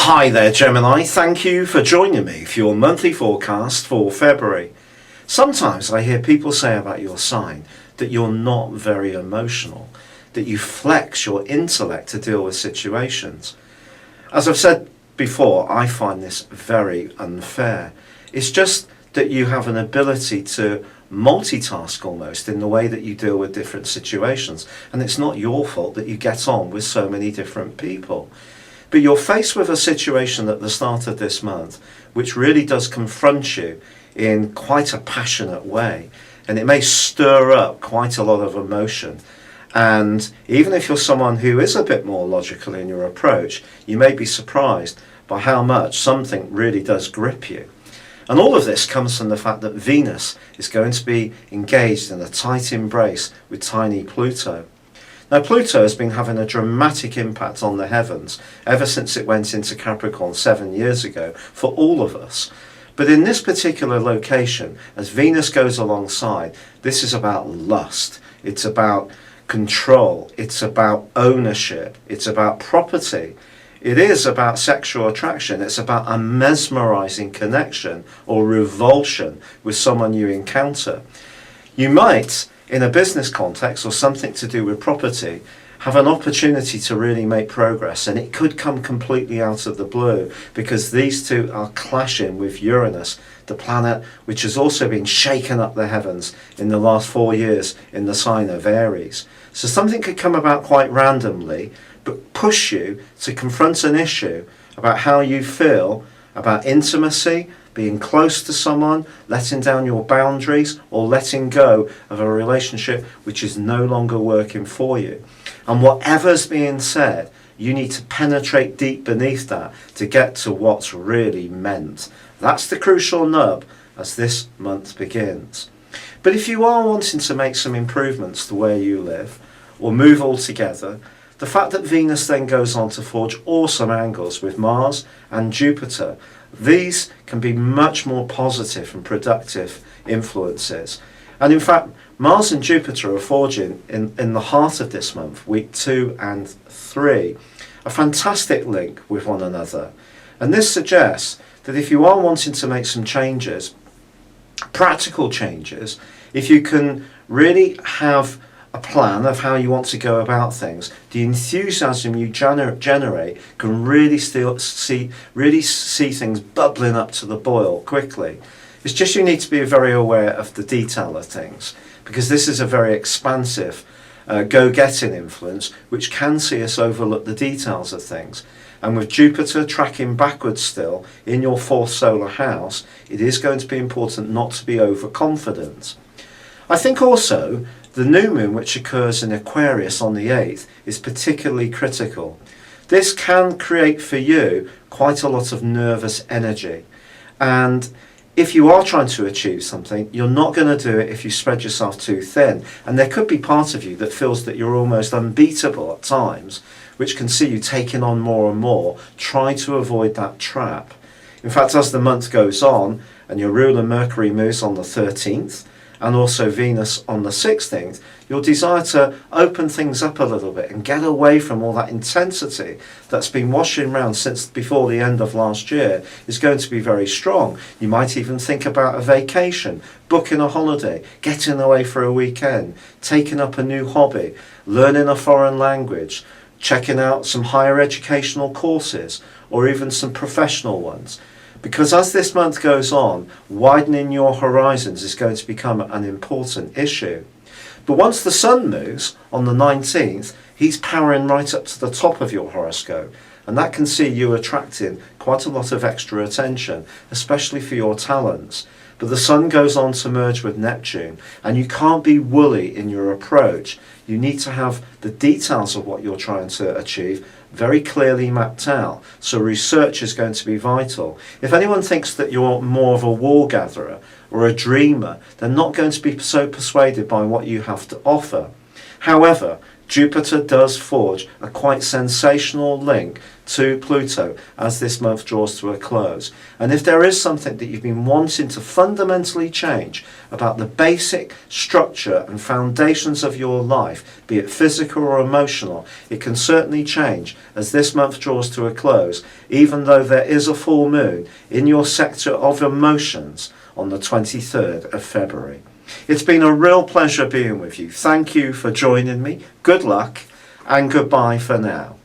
Hi there, Gemini. Thank you for joining me for your monthly forecast for February. Sometimes I hear people say about your sign that you're not very emotional, that you flex your intellect to deal with situations. As I've said before, I find this very unfair. It's just that you have an ability to multitask almost in the way that you deal with different situations, and it's not your fault that you get on with so many different people. But you're faced with a situation at the start of this month which really does confront you in quite a passionate way, and it may stir up quite a lot of emotion. And even if you're someone who is a bit more logical in your approach, you may be surprised by how much something really does grip you. And all of this comes from the fact that Venus is going to be engaged in a tight embrace with tiny Pluto. Now, Pluto has been having a dramatic impact on the heavens ever since it went into Capricorn 7 years ago for all of us. But in this particular location, as Venus goes alongside, this is about lust. It's about control. It's about ownership. It's about property. It is about sexual attraction. It's about a mesmerizing connection or revulsion with someone you encounter. You might, in a business context or something to do with property, have an opportunity to really make progress, and it could come completely out of the blue because these two are clashing with Uranus, the planet which has also been shaken up the heavens in the last 4 years in the sign of Aries. So something could come about quite randomly, but push you to confront an issue about how you feel about intimacy, being close to someone, letting down your boundaries, or letting go of a relationship which is no longer working for you. And whatever's being said, you need to penetrate deep beneath that to get to what's really meant. That's the crucial nub as this month begins. But if you are wanting to make some improvements to where you live, or move altogether, the fact that Venus then goes on to forge awesome angles with Mars and Jupiter, these can be much more positive and productive influences. And in fact, Mars and Jupiter are forging in the heart of this month, week 2 and 3, a fantastic link with one another. And this suggests that if you are wanting to make some changes, practical changes, if you can really have a plan of how you want to go about things, the enthusiasm you generate can really see things bubbling up to the boil quickly. It's just you need to be very aware of the detail of things, because this is a very expansive go-getting influence which can see us overlook the details of things. And with Jupiter tracking backwards still in your 4th solar house, it is going to be important not to be overconfident. I think also the new moon, which occurs in Aquarius on the 8th, is particularly critical. This can create for you quite a lot of nervous energy. And if you are trying to achieve something, you're not going to do it if you spread yourself too thin. And there could be part of you that feels that you're almost unbeatable at times, which can see you taking on more and more. Try to avoid that trap. In fact, as the month goes on, and your ruler Mercury moves on the 13th, and also Venus on the 16th, you'll desire to open things up a little bit and get away from all that intensity that's been washing around since before the end of last year is going to be very strong. You might even think about a vacation, booking a holiday, getting away for a weekend, taking up a new hobby, learning a foreign language, checking out some higher educational courses, or even some professional ones. Because as this month goes on, widening your horizons is going to become an important issue. But once the Sun moves on the 19th, he's powering right up to the top of your horoscope. And that can see you attracting quite a lot of extra attention, especially for your talents. But the Sun goes on to merge with Neptune, and you can't be woolly in your approach. You need to have the details of what you're trying to achieve very clearly mapped out. So research is going to be vital. If anyone thinks that you're more of a wall gatherer or a dreamer, they're not going to be so persuaded by what you have to offer. However, Jupiter does forge a quite sensational link to Pluto as this month draws to a close. And if there is something that you've been wanting to fundamentally change about the basic structure and foundations of your life, be it physical or emotional, it can certainly change as this month draws to a close, even though there is a full moon in your sector of emotions on the 23rd of February. It's been a real pleasure being with you. Thank you for joining me. Good luck and goodbye for now.